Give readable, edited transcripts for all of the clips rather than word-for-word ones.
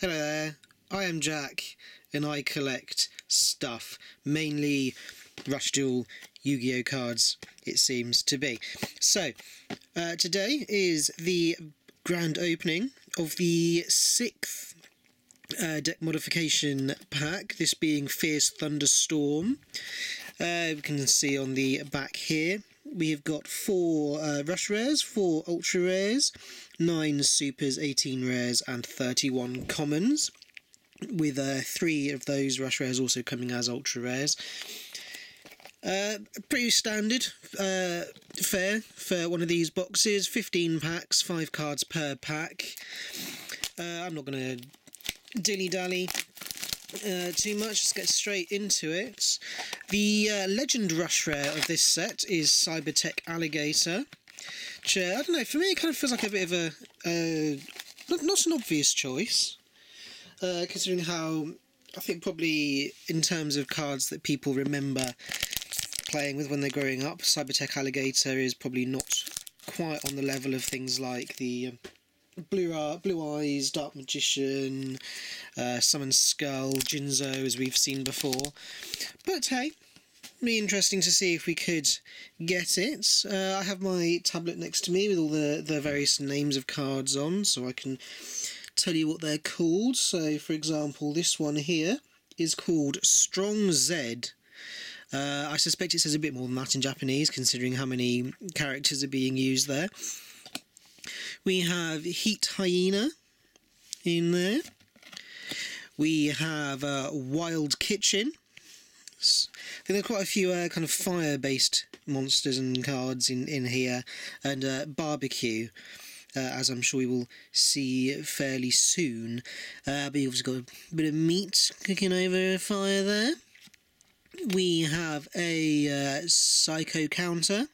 Hello there, I am Jack and I collect stuff, mainly Rush Duel Yu-Gi-Oh cards, it seems to be. So, today is the grand opening of the 6th deck modification pack, this being Fierce Thunderstorm. We can see on the back here we have got 4 Rush Rares, 4 Ultra Rares, 9 Supers, 18 Rares and 31 Commons, with 3 of those Rush Rares also coming as Ultra Rares. Pretty standard fare for one of these boxes. 15 packs, 5 cards per pack. I'm not going to dilly-dally too much, let's get straight into it. The Legend Rush Rare of this set is Cybertech Alligator, which, I don't know, for me it kind of feels like a bit of a, not an obvious choice, considering how, I think probably in terms of cards that people remember playing with when they're growing up, Cybertech Alligator is probably not quite on the level of things like the Blue Eyes, Dark Magician, Summon Skull, Jinzo, as we've seen before. But hey, be interesting to see if we could get it. I have my tablet next to me with all the various names of cards on, so I can tell you what they're called. So, for example, this one here is called Strong Z. I suspect it says a bit more than that in Japanese, considering how many characters are being used there. We have Heat Hyena in there. We have Wild Kitchen. I think there are quite a few kind of fire-based monsters and cards in here. And Barbecue, as I'm sure we will see fairly soon. But you've also got a bit of meat cooking over a fire there. We have a Psycho Counter.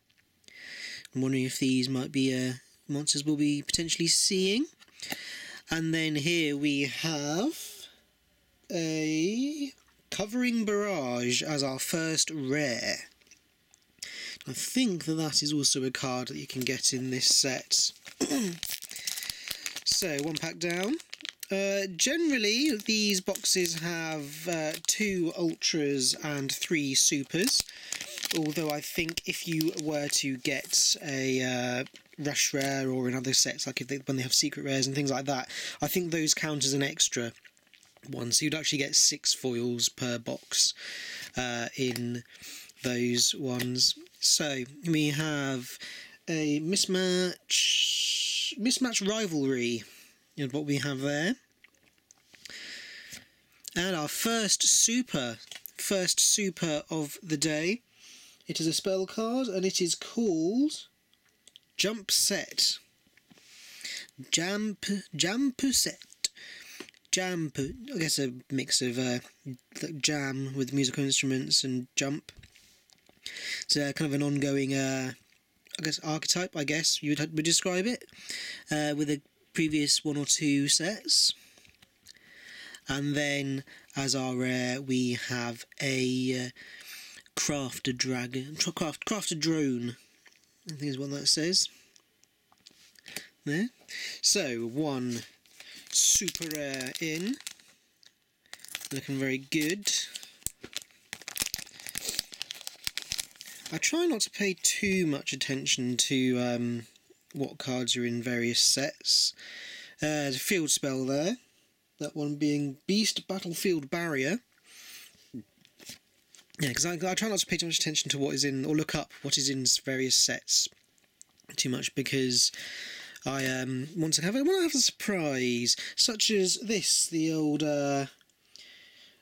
I'm wondering if these might be monsters we'll be potentially seeing. And then here we have a Covering Barrage as our first rare. I think that is also a card that you can get in this set. So, one pack down. Generally, these boxes have 2 Ultras and 3 Supers, although I think if you were to get a Rush Rare or in other sets, like when they have Secret Rares and things like that, I think those count as an extra one, so you'd actually get 6 foils per box in those ones. So, we have a Mismatch Rivalry is what we have there. And our first super of the day. It is a spell card, and it is called Jump Set. Jump Set. Jump, I guess a mix of jam with musical instruments and jump. It's kind of an ongoing, I guess, archetype, I guess you would describe it, with the previous 1 or 2 sets. And then, as our rare, we have a Craft a Drone, I think is what that says. There. So, 1 super rare in. Looking very good. I try not to pay too much attention to what cards are in various sets. There's a field spell there. That one being Beast Battlefield Barrier. Yeah, because I try not to pay too much attention to what is in, or look up what is in various sets too much, because I want to have a surprise, such as this, the old a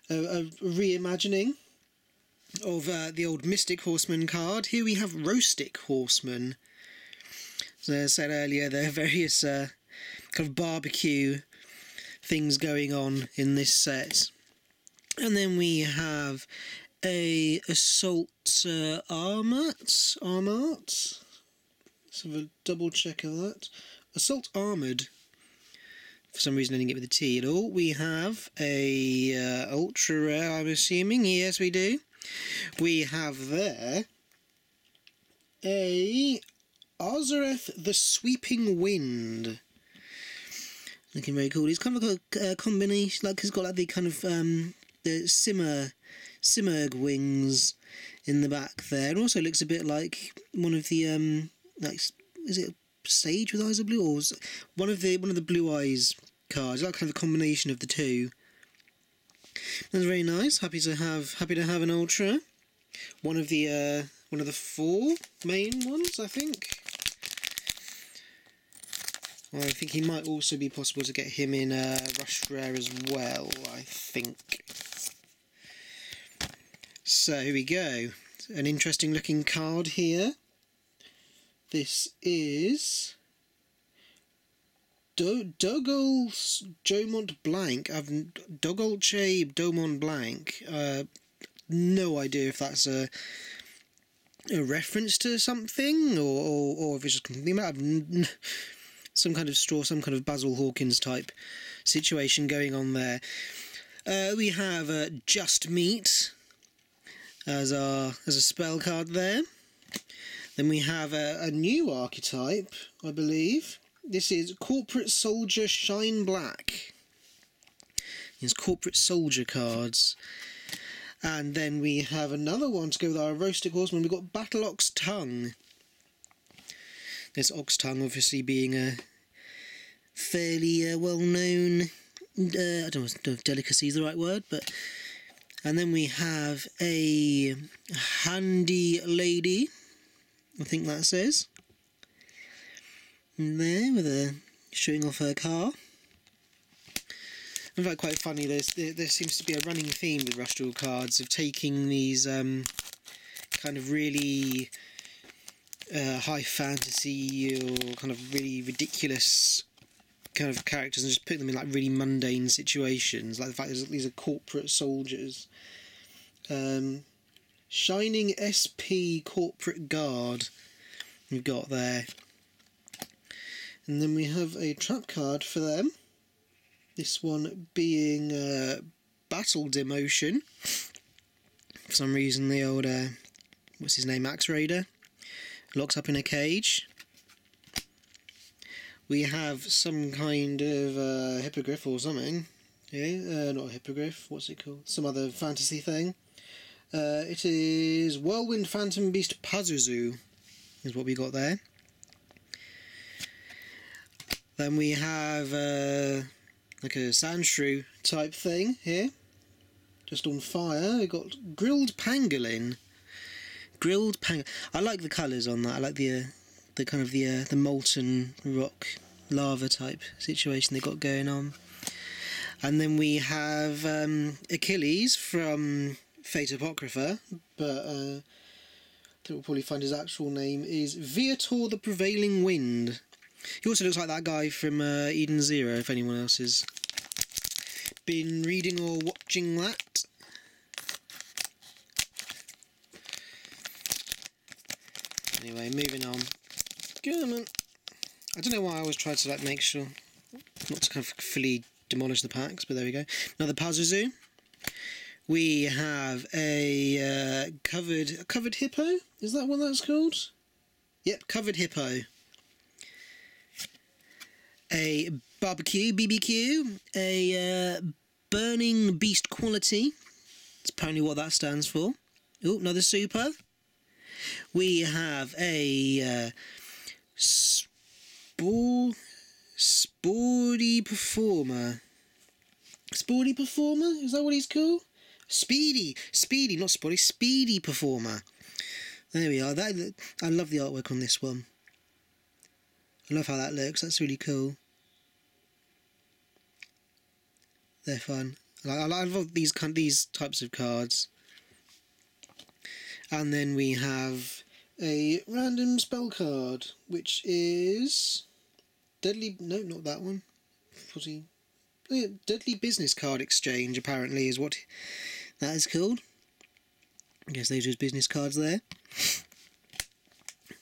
reimagining of the old Mystic Horseman card. Here we have Roastic Horseman. So as I said earlier, there are various kind of barbecue things going on in this set. And then we have a Assault Armart. Let's have a double check of that. Assault Armoured. For some reason I didn't get with the T at all. We have a Ultra Rare, I'm assuming. Yes, we do. We have there a Ozareth the Sweeping Wind. Looking very cool. He's kind of got a combination, like he's got like the kind of the Simurg wings in the back there. And also looks a bit like one of the like, is it Sage with Eyes of Blue, or one of the Blue Eyes cards? Like kind of a combination of the two. That's very nice. Happy to have an Ultra. One of the 4 main ones, I think. Well, I think he might also be possible to get him in Rush Rare as well, I think. So here we go. An interesting looking card here. This is Dogolche Blank. Dogolche Domont Blank. No idea if that's a reference to something or if it's just completely mad. Some kind of straw, some kind of Basil Hawkins type situation going on there. We have Just Meat as a spell card there. Then we have a new archetype, I believe. This is Corporate Soldier Shine Black. These Corporate Soldier cards. And then we have another one to go with our Roasted Horseman. We've got Battle Ox Tongue. This Ox Tongue obviously being a fairly well-known, I don't know if delicacy is the right word, but... And then we have a Handy Lady, I think that says. And there, with showing off her car. In fact, quite funny, there seems to be a running theme with Rush Duel cards of taking these kind of really high fantasy or kind of really ridiculous kind of characters and just putting them in like really mundane situations, like the fact that these are corporate soldiers. Shining SP Corporate Guard we've got there, and then we have a trap card for them, this one being Battle Demotion. For some reason the old what's his name, Axe Raider, locks up in a cage. We have some kind of hippogriff or something. Yeah, not a hippogriff, what's it called? Some other fantasy thing. It is Whirlwind Phantom Beast Pazuzu, is what we got there. Then we have like a Sandshrew type thing here, just on fire. We've got Grilled Pangolin. I like the colours on that. I like the kind of the molten rock lava type situation they got going on. And then we have Achilles from Fate Apocrypha, but I think we'll probably find his actual name is Viator the Prevailing Wind. He also looks like that guy from Eden Zero, if anyone else has been reading or watching that. Anyway, moving on. Come on. I don't know why I always try to like make sure not to kind of fully demolish the packs, but there we go. Another Pazuzu. We have a covered hippo. Is that what that's called? Yep, covered hippo. A BBQ. A burning beast quality. That's apparently what that stands for. Oh, another super. We have a Sporty Performer. Sporty Performer? Is that what he's called? Speedy, not Sporty. Speedy Performer. There we are. I love the artwork on this one. I love how that looks. That's really cool. They're fun. I love these types of cards. And then we have a random spell card, which is Deadly. No, not that one. Deadly Business Card Exchange. Apparently, is what that is called. I guess those are his business cards there.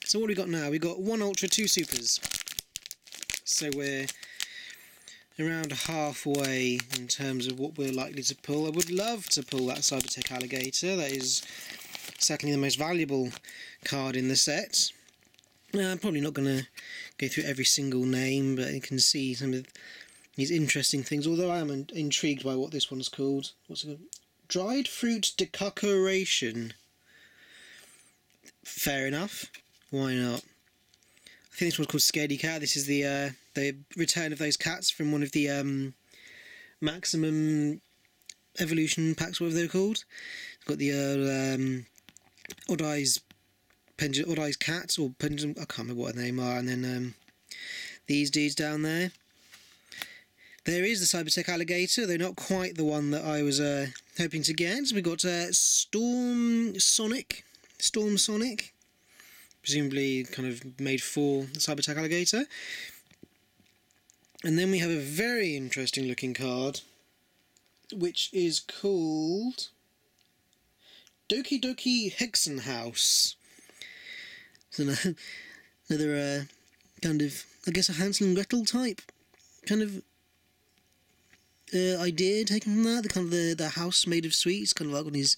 So what have we got now? We've got 1 Ultra, 2 Supers. So we're around halfway in terms of what we're likely to pull. I would love to pull that Cybertech Alligator. That is certainly the most valuable card in the set. I'm probably not going to go through every single name, but you can see some of these interesting things, although I am intrigued by what this one's called. What's it called? Dried fruit decoration. Fair enough. Why not? I think this one's called Scaredy Cat. This is the return of those cats from one of the maximum evolution packs, whatever they're called. It's got the Odd Eyes cats, or pendulum, I can't remember what their name are, and then these dudes down there. There is the Cybertech alligator, though not quite the one that I was hoping to get. So we've got Storm Sonic, presumably kind of made for the Cybertech alligator. And then we have a very interesting looking card, which is called Doki Doki Hexenhaus. So another kind of, I guess, a Hansel and Gretel type kind of idea taken from that. The kind of the house made of sweets, kind of like on his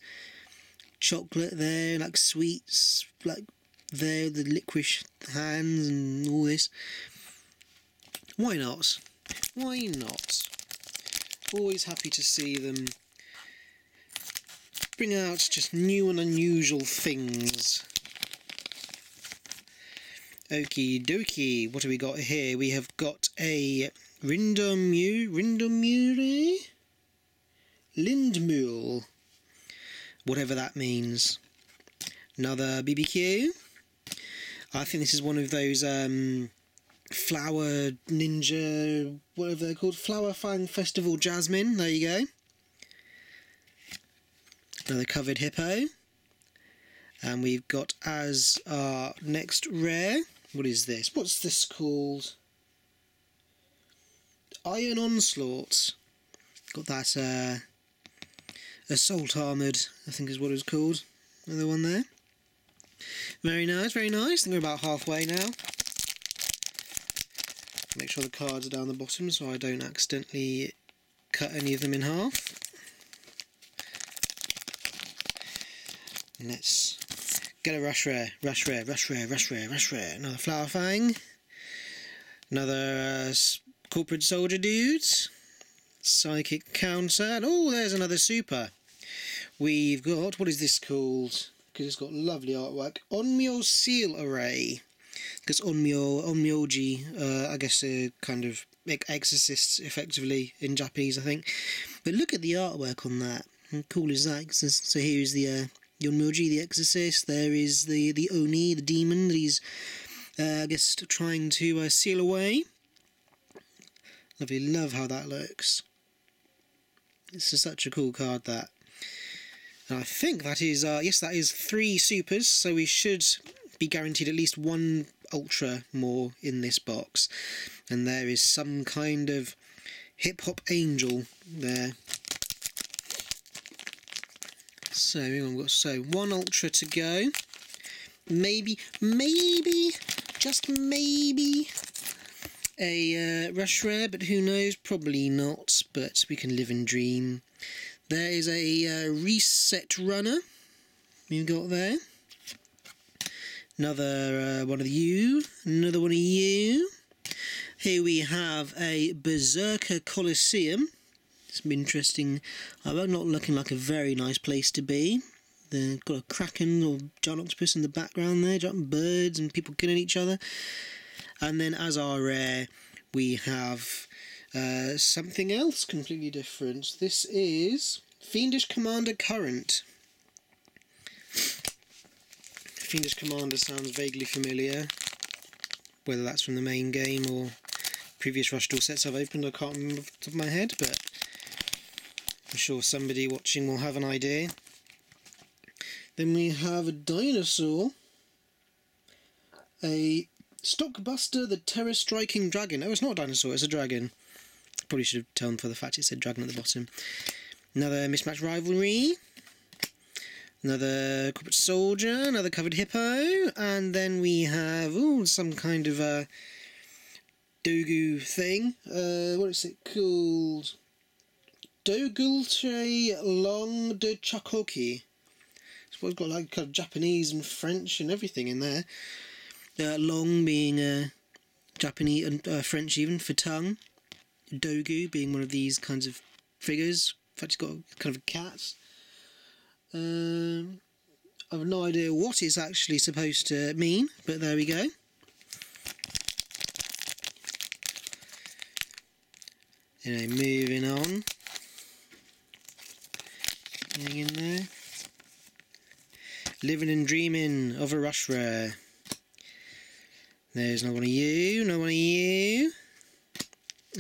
chocolate there, like sweets, like there, the licorice hands and all this. Why not? Why not? Always happy to see them bring out just new and unusual things. Okie dokie, what have we got here? We have got a Lindmule, whatever that means. Another BBQ. I think this is one of those Flower Ninja, whatever they're called, Flower Fang Festival Jasmine. There you go. Another covered hippo. And we've got as our next rare, what is this? What's this called? Iron Onslaught. Got that Assault Armoured, I think is what it was called. Another one there. Very nice, very nice. I think we're about halfway now. Make sure the cards are down the bottom so I don't accidentally cut any of them in half. Let's get a rush rare. Another Flower Fang. Another Corporate Soldier dudes. Psychic Counter. And oh, there's another super. We've got, what is this called? Because it's got lovely artwork. Onmyo Seal Array. Because Onmyoji, I guess kind of exorcists effectively in Japanese, I think. But look at the artwork on that. How cool is that? So here's the Onmyoji, the exorcist. There is the Oni, the demon that he's, I guess, trying to seal away. Lovely, love how that looks. This is such a cool card, that. And I think that is, yes, that is 3 supers, so we should be guaranteed at least 1 ultra more in this box. And there is some kind of hip-hop angel there. So, we've got 1 ultra to go. Maybe, just maybe, a rush rare, but who knows, probably not, but we can live and dream. There is a reset runner we've got there. Another one of you, another one of you. Here we have a Berserker Colosseum. Some interesting, not looking like a very nice place to be. They've got a kraken or giant octopus in the background there, giant birds and people killing each other. And then as our rare, we have something else completely different. This is Fiendish Commander Current. Fiendish Commander sounds vaguely familiar. Whether that's from the main game or previous Rush Duel sets I've opened, I can't remember off the top of my head, but I'm sure somebody watching will have an idea. Then we have a dinosaur. A Stockbuster the Terror Striking Dragon. Oh, it's not a dinosaur, it's a dragon. Probably should have told them for the fact it said dragon at the bottom. Another Mismatch Rivalry. Another Corporate Soldier. Another Covered Hippo. And then we have some kind of Dogu thing. What is it called? Dogultre Long de Chakoki. It's got like kind of Japanese and French and everything in there. Long being Japanese and French even for tongue. Dogu being one of these kinds of figures. In fact, he's got kind of a cat. I have no idea what it's actually supposed to mean, but there we go. Moving on. Getting in there. Living and Dreaming of a Rush Rare. There's no one of you, no one of you.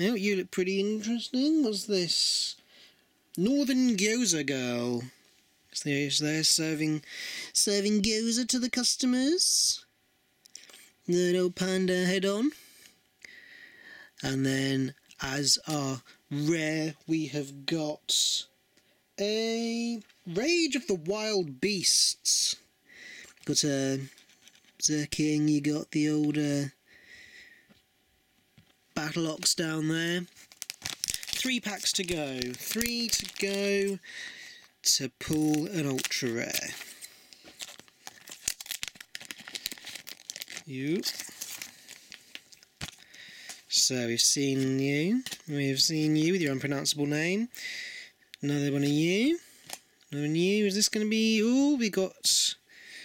Oh, you look pretty interesting. What's this? Northern Gyoza Girl. So they're serving gyoza to the customers. Little panda head on. And then, as our rare, we have got a Rage of the Wild Beasts. Got a Zerking, you got the old Battle Ox down there. 3 packs to go. 3 to go to pull an ultra rare. You. So we've seen you. We've seen you with your unpronounceable name. Another one of you. Another one of you. Is this going to be... Oh, we got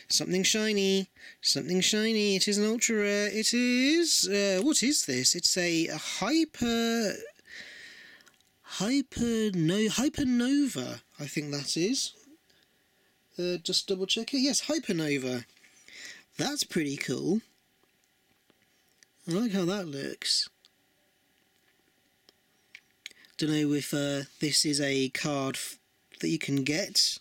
something shiny. Something shiny. It is an ultra rare. It is... what is this? It's a Hypernova, I think that is. Just double check it. Yes, Hypernova. That's pretty cool. I like how that looks. Don't know if this is a card that you can get,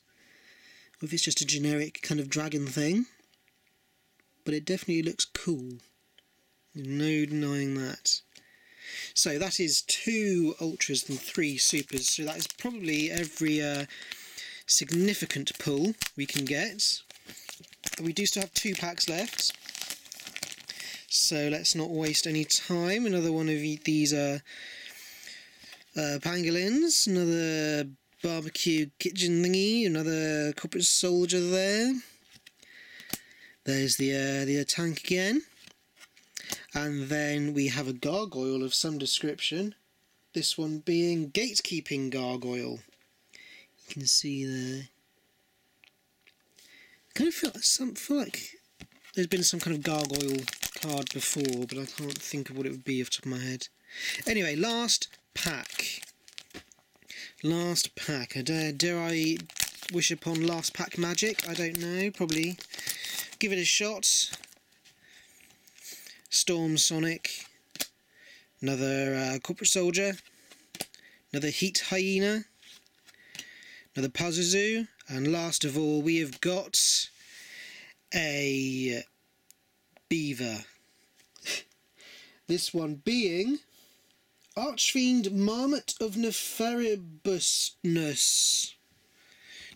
or if it's just a generic kind of dragon thing. But it definitely looks cool. No denying that. So that is 2 ultras and 3 supers. So that is probably every significant pull we can get. We do still have 2 packs left. So let's not waste any time. Another one of these pangolins. Another barbecue kitchen thingy. Another corporate soldier there. There's the tank again. And then we have a gargoyle of some description. This one being Gatekeeping Gargoyle. You can see there. I kind of feel like there's been some kind of gargoyle card before, but I can't think of what it would be off the top of my head. Anyway, last pack. Last pack. Dare I wish upon last pack magic? I don't know. Probably. Give it a shot. Storm Sonic. Another corporate soldier. Another Heat Hyena. Another Pazuzu. And last of all, we have got a beaver. This one being Archfiend Marmot of Nefaribusness.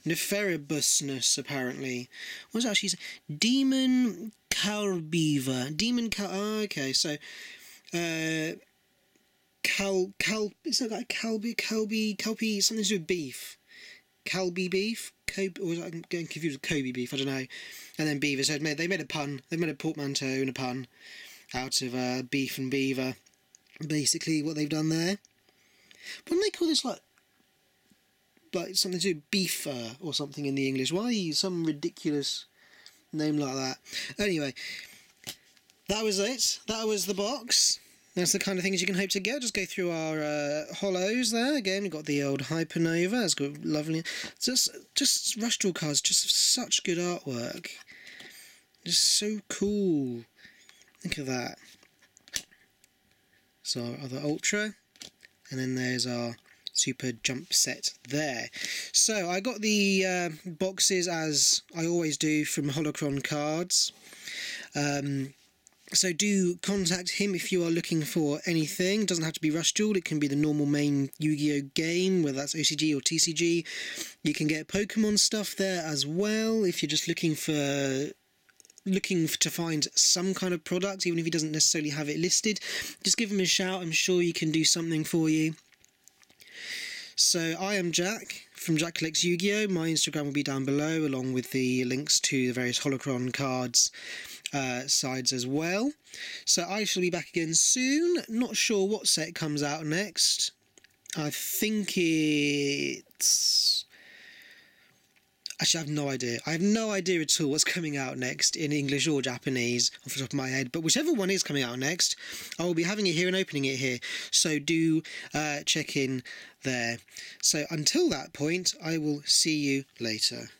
Nefaribusness, apparently. What's it actually? Demon Calbeaver. Demon Cal. Oh, okay, so is that like Calby, something to do with beef? Calby beef? Or is that, I'm getting confused with Kobe beef, I don't know. And then beaver, so they made a pun. They made a portmanteau and a pun out of beef and beaver. Basically what they've done there. Why don't they call this like something to do with beef or something in the English? Why some ridiculous name like that? Anyway, that was it. That was the box. That's the kind of things you can hope to get. Just go through our hollows there. Again, we've got the old Hypernova. It's got lovely... Just Rush Duel cards just have such good artwork. Just so cool. Look at that. So our other Ultra. And then there's our Super Jump set there. So I got the boxes, as I always do, from Holocron Cards. So do contact him if you are looking for anything. It doesn't have to be Rush Duel. It can be the normal main Yu-Gi-Oh game, whether that's OCG or TCG. You can get Pokemon stuff there as well if you're just looking to find some kind of product, even if he doesn't necessarily have it listed. Just give him a shout. I'm sure he can do something for you. So I am Jack from Jack Collects Yu-Gi-Oh! My Instagram will be down below, along with the links to the various Holocron cards sides as well. So I shall be back again soon. Not sure what set comes out next. I think it's... Actually, I have no idea. I have no idea at all what's coming out next in English or Japanese off the top of my head. But whichever one is coming out next, I will be having it here and opening it here. So do check in there. So until that point, I will see you later.